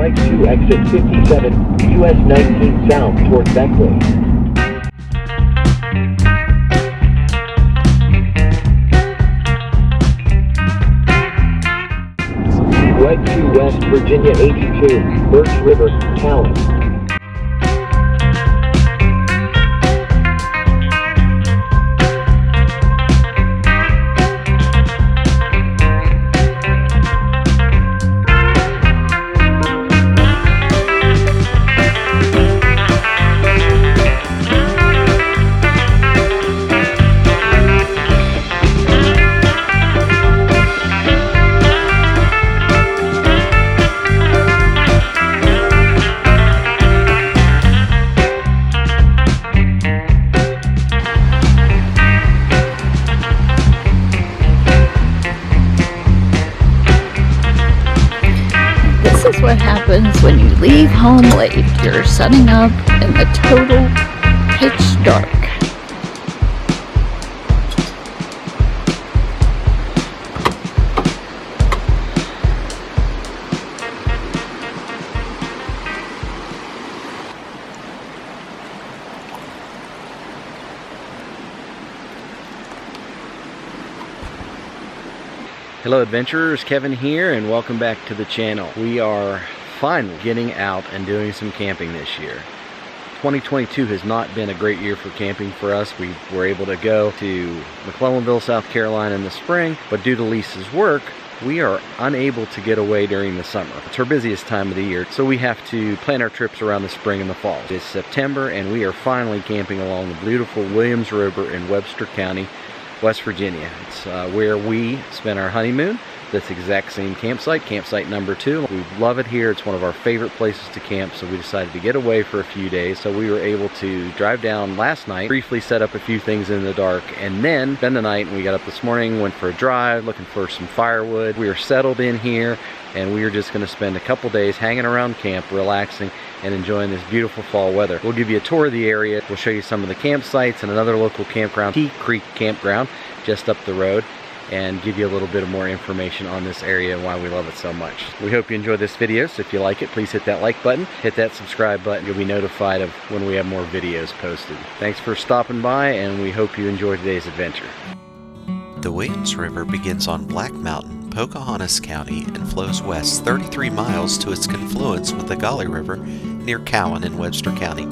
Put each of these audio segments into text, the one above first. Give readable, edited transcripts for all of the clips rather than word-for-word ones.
Right 2 exit 57, US 19 south toward Beckley. Right 2 West Virginia 82, Birch River, Callan. This is what happens when you leave home late. You're setting up in the total pitch dark. Hello adventurers, Kevin here and welcome back to the channel. We are finally getting out and doing some camping this year. 2022 has not been a great year for camping for us. We were able to go to McClellanville, South Carolina in the spring, but due to Lisa's work, we are unable to get away during the summer. It's her busiest time of the year, so we have to plan our trips around the spring and the fall. It's September and we are finally camping along the beautiful Williams River in Webster County, West Virginia. It's where we spent our honeymoon. This exact same campsite number 2. We love it here. It's one of our favorite places to camp, so we decided to get away for a few days. So we were able to drive down last night, briefly set up a few things in the dark, and then spend the night. And we got up this morning, went for a drive, looking for some firewood. We are settled in here, and we are just going to spend a couple days hanging around camp, relaxing, and enjoying this beautiful fall weather. We'll give you a tour of the area. We'll show you some of the campsites and another local campground, Tea Creek Campground, just up the road, and give you a little bit more information on this area and why we love it so much. We hope you enjoy this video, so if you like it, please hit that like button, hit that subscribe button. You'll be notified of when we have more videos posted. Thanks for stopping by, and we hope you enjoy today's adventure. The Williams River begins on Black Mountain, Pocahontas County, and flows west 33 miles to its confluence with the Gauley River near Cowan in Webster County.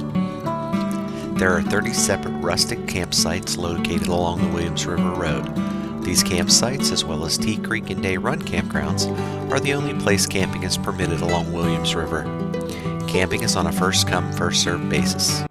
There are 30 separate rustic campsites located along the Williams River Road. These campsites, as well as Tea Creek and Day Run campgrounds, are the only place camping is permitted along Williams River. Camping is on a first-come, first-served basis.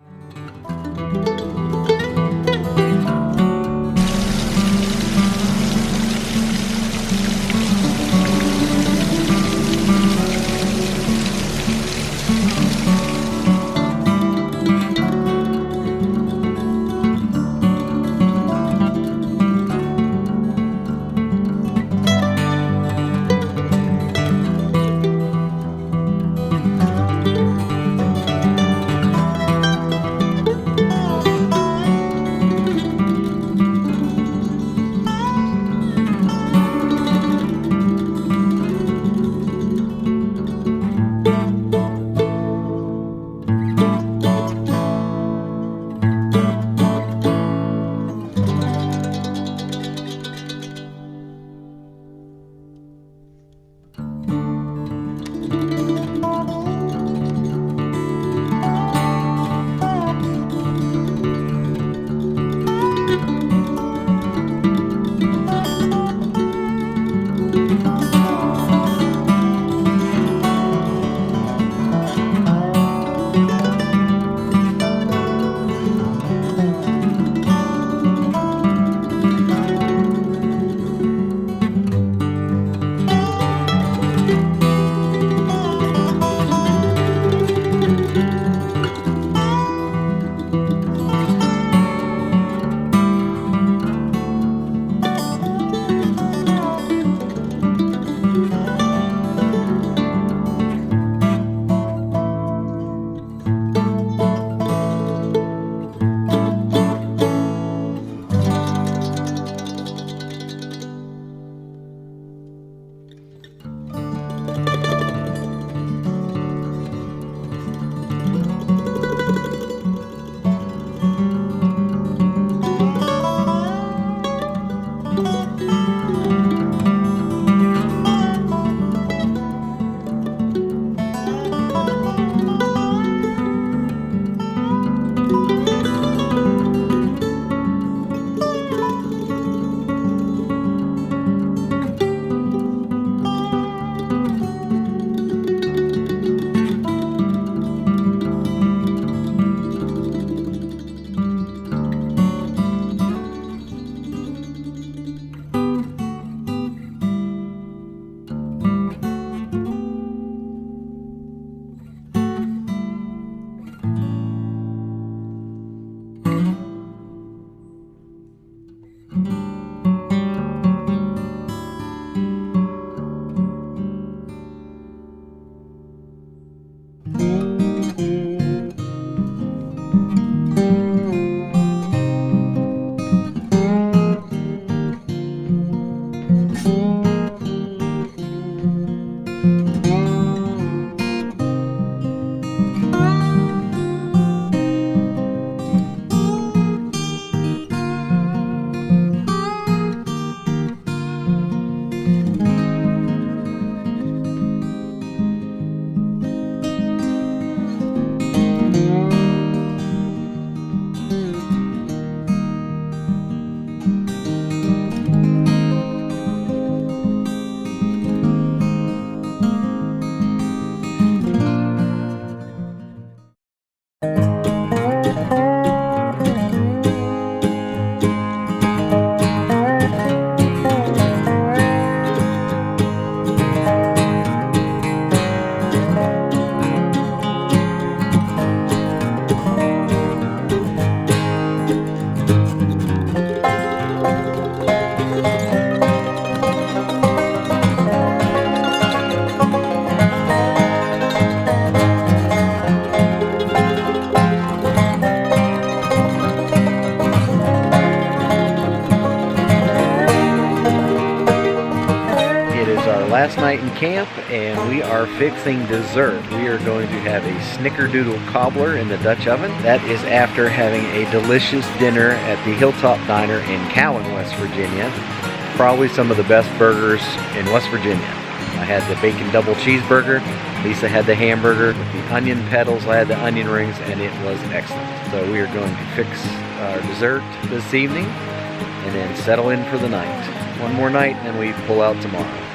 last night in camp, and we are fixing dessert. We are going to have a snickerdoodle cobbler in the Dutch oven. That is after having a delicious dinner at the Hilltop Diner in Cowan, West Virginia. Probably some of the best burgers in West Virginia. I had the bacon double cheeseburger. Lisa had the hamburger with the onion petals. I had the onion rings, and it was excellent. So we are going to fix our dessert this evening and then settle in for the night. One more night, and then we pull out tomorrow.